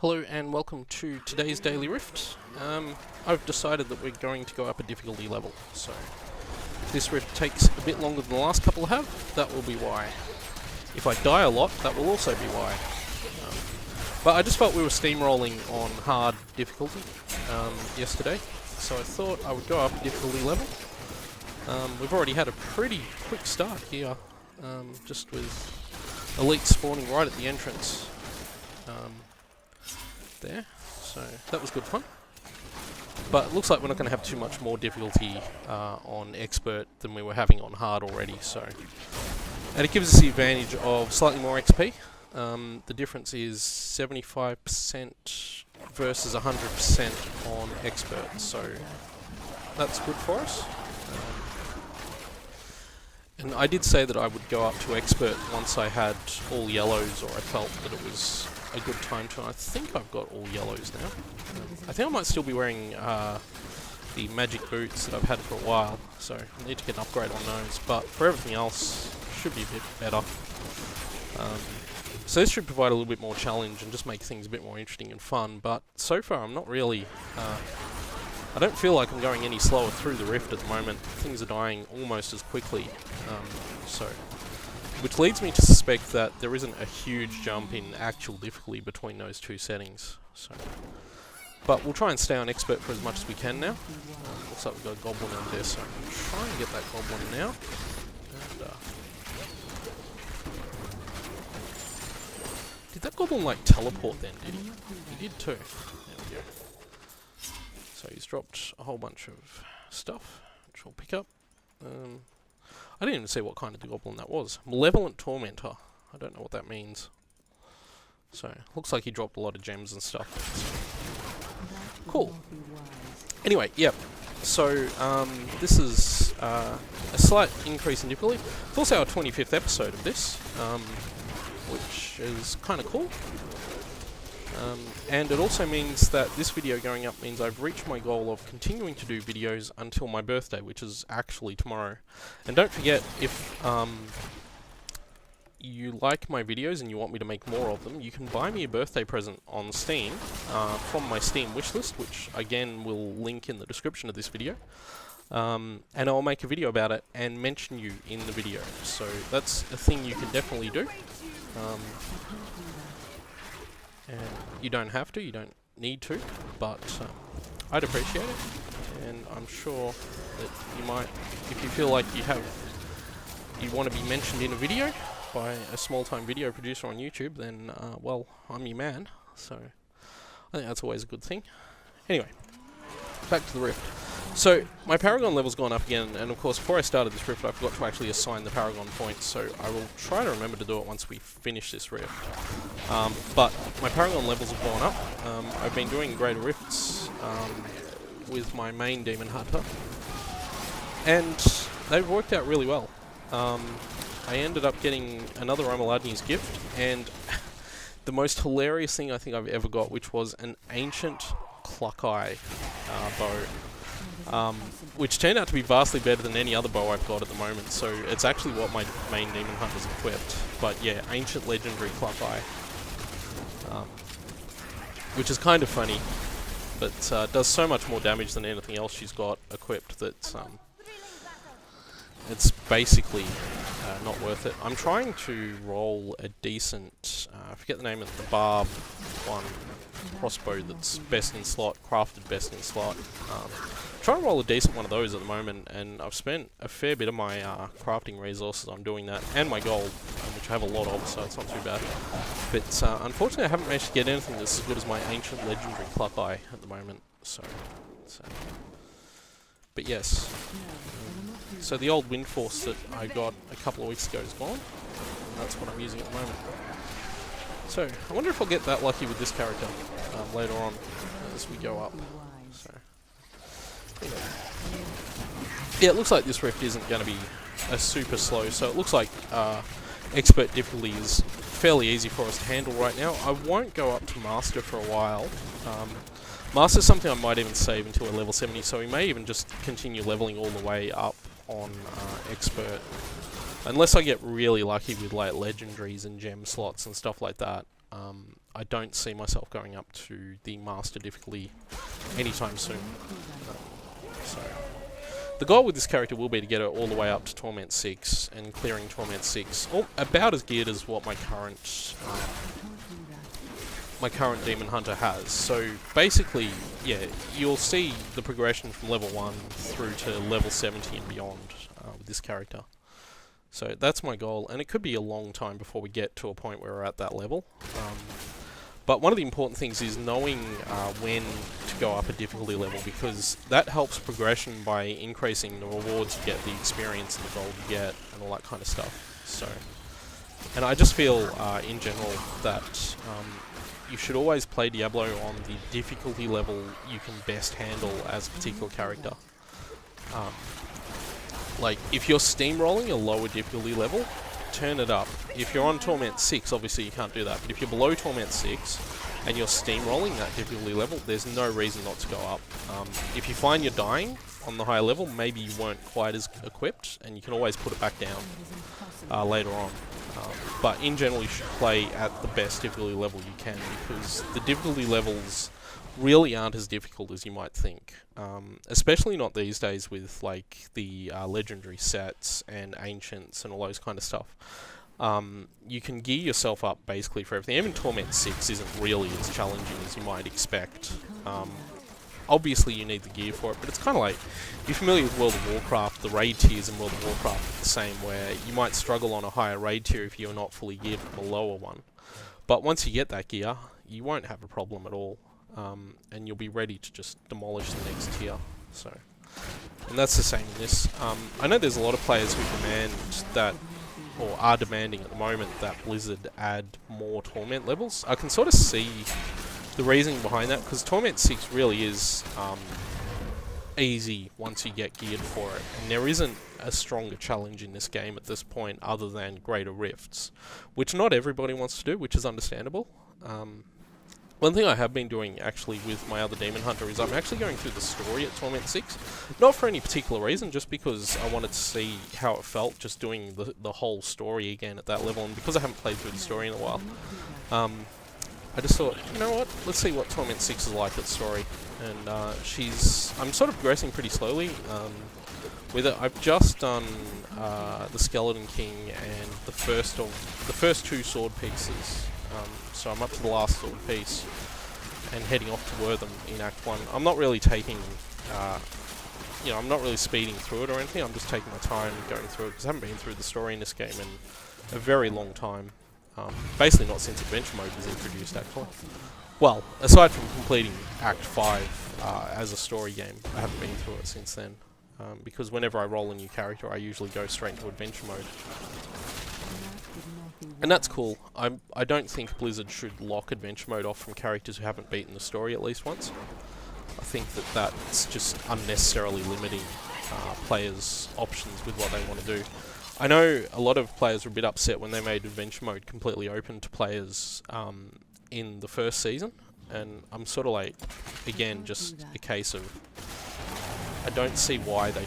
Hello and welcome to today's Daily Rift. I've decided that we're going to go up a difficulty level, so if this rift takes a bit longer than the last couple have, that will be why. If I die a lot, that will also be why. But I just felt we were steamrolling on hard difficulty yesterday, so I thought I would go up a difficulty level. We've already had a pretty quick start here, just with elite spawning right at the entrance. There, so that was good fun. But it looks like we're not going to have too much more difficulty on expert than we were having on hard already. So, and it gives us the advantage of slightly more XP. The difference is 75% versus 100% on expert, so that's good for us. And I did say that I would go up to expert once I had all yellows, or I felt that it was a good time to. I think I've got all yellows now. I think I might still be wearing the magic boots that I've had for a while, so I need to get an upgrade on those. But for everything else, should be a bit better. So this should provide a little bit more challenge and just make things a bit more interesting and fun. But so far, I'm not really. I don't feel like I'm going any slower through the rift at the moment. Things are dying almost as quickly, which leads me to suspect that there isn't a huge jump in actual difficulty between those two settings. So, but we'll try and stay on expert for as much as we can now. Looks like we've got a goblin out there, so I'm trying to get that goblin now. And, did that goblin like teleport then, did he? He did too. There we go. So he's dropped a whole bunch of stuff, which we'll pick up. I didn't even see what kind of goblin that was. Malevolent Tormentor. I don't know what that means. So, looks like he dropped a lot of gems and stuff. Cool. Anyway, yep. So, this is a slight increase in difficulty. It's also our 25th episode of this, which is kind of cool. And it also means that this video going up means I've reached my goal of continuing to do videos until my birthday, which is actually tomorrow. And don't forget, if you like my videos and you want me to make more of them, you can buy me a birthday present on Steam from my Steam wishlist, which again will link in the description of this video. And I'll make a video about it and mention you in the video. So that's a thing you can definitely do. And you don't have to, you don't need to, but I'd appreciate it, and I'm sure that you might, if you feel like you want to be mentioned in a video by a small-time video producer on YouTube, then, well, I'm your man, so I think that's always a good thing. Anyway, back to the rift. So, my Paragon level's gone up again, and of course, before I started this rift, I forgot to actually assign the Paragon points, so I will try to remember to do it once we finish this rift. But my Paragon levels have gone up. I've been doing greater rifts with my main Demon Hunter, and they've worked out really well. I ended up getting another Omaladni's gift, and the most hilarious thing I think I've ever got, which was an ancient Cluckeye bow. Which turned out to be vastly better than any other bow I've got at the moment, so it's actually what my main Demon Hunter's equipped. But yeah, ancient legendary Cluckeye. Which is kind of funny, but does so much more damage than anything else she's got equipped that it's basically not worth it. I'm trying to roll a decent, I forget the name of the barb one, crossbow that's best in slot, crafted best in slot. Trying to roll a decent one of those at the moment, and I've spent a fair bit of my crafting resources on doing that, and my gold, which I have a lot of, so it's not too bad. But unfortunately I haven't managed to get anything that's as good as my ancient legendary Cluckeye at the moment, so. But yes. So the old Wind Force that I got a couple of weeks ago is gone, and that's what I'm using at the moment. So, I wonder if I'll get that lucky with this character later on as we go up. So, anyway. Yeah, it looks like this rift isn't going to be a super slow, so it looks like expert difficulty is fairly easy for us to handle right now. I won't go up to master for a while. Master is something I might even save until we're level 70, so we may even just continue leveling all the way up on expert. Unless I get really lucky with like legendaries and gem slots and stuff like that, I don't see myself going up to the Master difficulty anytime soon. So the goal with this character will be to get her all the way up to Torment 6, and clearing Torment 6, about as geared as what my current Demon Hunter has. So basically, yeah, you'll see the progression from level 1 through to level 70 and beyond with this character. So that's my goal, and it could be a long time before we get to a point where we're at that level. But one of the important things is knowing when to go up a difficulty level, because that helps progression by increasing the rewards you get, the experience and the gold you get, and all that kind of stuff. So, and I just feel, in general, that you should always play Diablo on the difficulty level you can best handle as a particular character. Like, if you're steamrolling a lower difficulty level, turn it up. If you're on Torment 6, obviously you can't do that, but if you're below Torment 6 and you're steamrolling that difficulty level, there's no reason not to go up. If you find you're dying on the higher level, maybe you weren't quite as equipped, and you can always put it back down later on. But in general, you should play at the best difficulty level you can, because the difficulty levels really aren't as difficult as you might think. Especially not these days with like the legendary sets and ancients and all those kind of stuff. You can gear yourself up basically for everything. Even Torment 6 isn't really as challenging as you might expect. Obviously you need the gear for it, but it's kind of like, if you're familiar with World of Warcraft, the raid tiers in World of Warcraft are the same, where you might struggle on a higher raid tier if you're not fully geared from a lower one. But once you get that gear, you won't have a problem at all. And you'll be ready to just demolish the next tier. So, and that's the same in this. I know there's a lot of players who demand that, or are demanding at the moment, that Blizzard add more Torment levels. I can sort of see the reasoning behind that, because Torment 6 really is easy once you get geared for it, and there isn't a stronger challenge in this game at this point other than Greater Rifts, which not everybody wants to do, which is understandable. One thing I have been doing, actually, with my other Demon Hunter is I'm actually going through the story at Torment 6. Not for any particular reason, just because I wanted to see how it felt just doing the whole story again at that level, and because I haven't played through the story in a while. I just thought, you know what, let's see what Torment 6 is like at story. And I'm sort of progressing pretty slowly with it. I've just done the Skeleton King and the first two sword pieces. So I'm up to the last sword piece and heading off to Wortham in Act 1. I'm not really taking, I'm not really speeding through it or anything. I'm just taking my time going through it, because I haven't been through the story in this game in a very long time. Basically not since Adventure Mode was introduced, actually. Well, aside from completing Act 5 as a story game, I haven't been through it since then. Because whenever I roll a new character, I usually go straight to Adventure Mode. And that's cool. I don't think Blizzard should lock Adventure Mode off from characters who haven't beaten the story at least once. I think that's just unnecessarily limiting players' options with what they want to do. I know a lot of players were a bit upset when they made Adventure Mode completely open to players in the first season, and I'm sort of like, again, just a case of, I don't see why they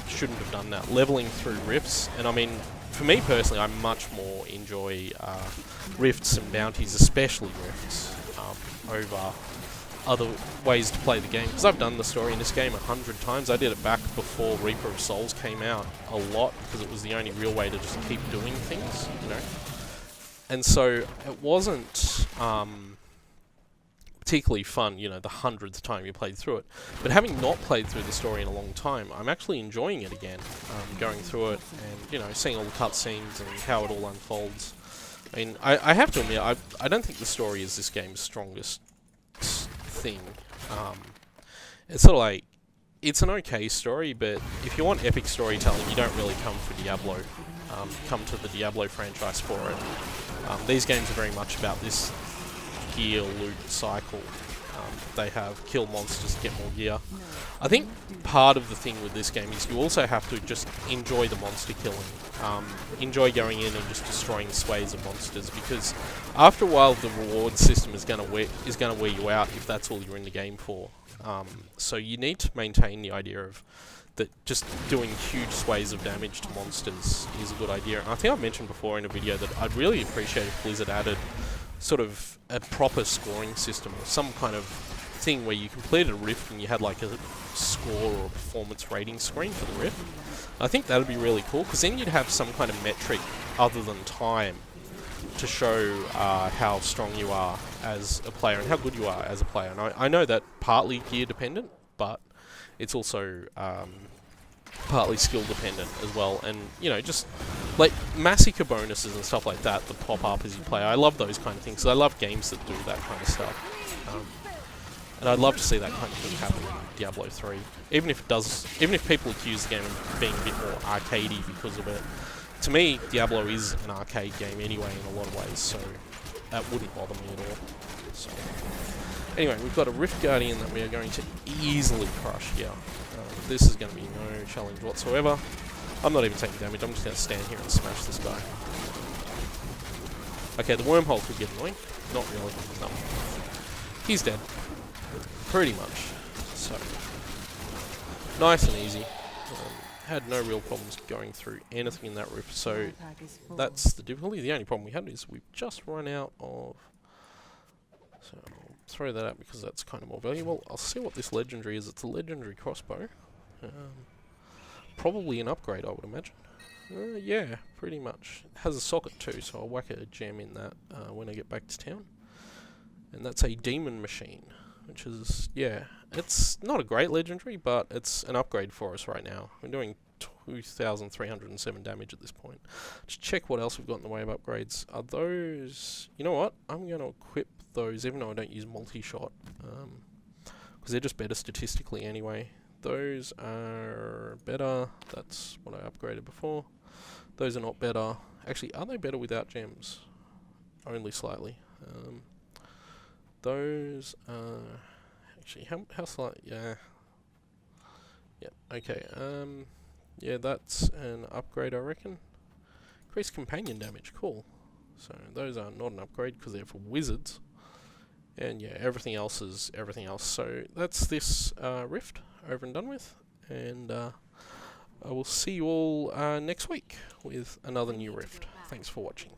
shouldn't have done that. Leveling through rifts, and I mean, for me personally, I much more enjoy rifts and bounties, especially rifts, over other ways to play the game. Because I've done the story in this game 100 times. I did it back before Reaper of Souls came out a lot, because it was the only real way to just keep doing things, you know. And so it wasn't particularly fun, you know, the 100th time you played through it. But having not played through the story in a long time, I'm actually enjoying it again, going through it and, you know, seeing all the cutscenes and how it all unfolds. I mean, I have to admit, I don't think the story is this game's strongest thing. It's sort of like, it's an okay story, but if you want epic storytelling, you don't really come for Diablo. Come to the Diablo franchise for it. These games are very much about this gear loot cycle. They have kill monsters to get more gear. I think part of the thing with this game is you also have to just enjoy the monster killing. Enjoy going in and just destroying swathes of monsters, because after a while the reward system is going to wear you out if that's all you're in the game for. So you need to maintain the idea of that just doing huge swathes of damage to monsters is a good idea. And I think I've mentioned before in a video that I'd really appreciate if Blizzard added sort of a proper scoring system or some kind of thing where you completed a rift and you had like a score or a performance rating screen for the rift. I think that would be really cool, because then you'd have some kind of metric other than time to show how strong you are as a player and how good you are as a player. And I know that partly gear dependent, but it's also partly skill dependent as well. And, you know, just like massacre bonuses and stuff like that that pop up as you play. I love those kind of things, 'cause I love games that do that kind of stuff. And I'd love to see that kind of thing happen in Diablo 3. Even if people accuse the game of being a bit more arcadey because of it. To me, Diablo is an arcade game anyway in a lot of ways, so that wouldn't bother me at all. So, anyway, we've got a Rift Guardian that we are going to easily crush here. This is going to be no challenge whatsoever. I'm not even taking damage, I'm just going to stand here and smash this guy. Okay, the wormhole could get annoying. Not really, no. He's dead. Pretty much. So, nice and easy. Had no real problems going through anything in that rift, so that's the difficulty. The only problem we had is we've just run out of... So I'll throw that out because that's kind of more valuable. I'll see what this legendary is. It's a legendary crossbow. Probably an upgrade, I would imagine. Yeah, pretty much. It has a socket too, so I'll whack a gem in that when I get back to town. And that's a demon machine, which is, yeah, it's not a great legendary, but it's an upgrade for us right now. We're doing 2,307 damage at this point. Just check what else we've got in the way of upgrades. Are those... You know what? I'm going to equip those, even though I don't use multi-shot, because they're just better statistically anyway. Those are better. That's what I upgraded before. Those are not better. Actually, are they better without gems? Only slightly. Those are... Actually, how slight? Yeah. Yep. Okay. Yeah, that's an upgrade, I reckon. Increased companion damage. Cool. So those are not an upgrade because they're for wizards. And yeah, everything else is everything else. So that's this rift over and done with. And I will see you all next week with another new rift. Thanks for watching.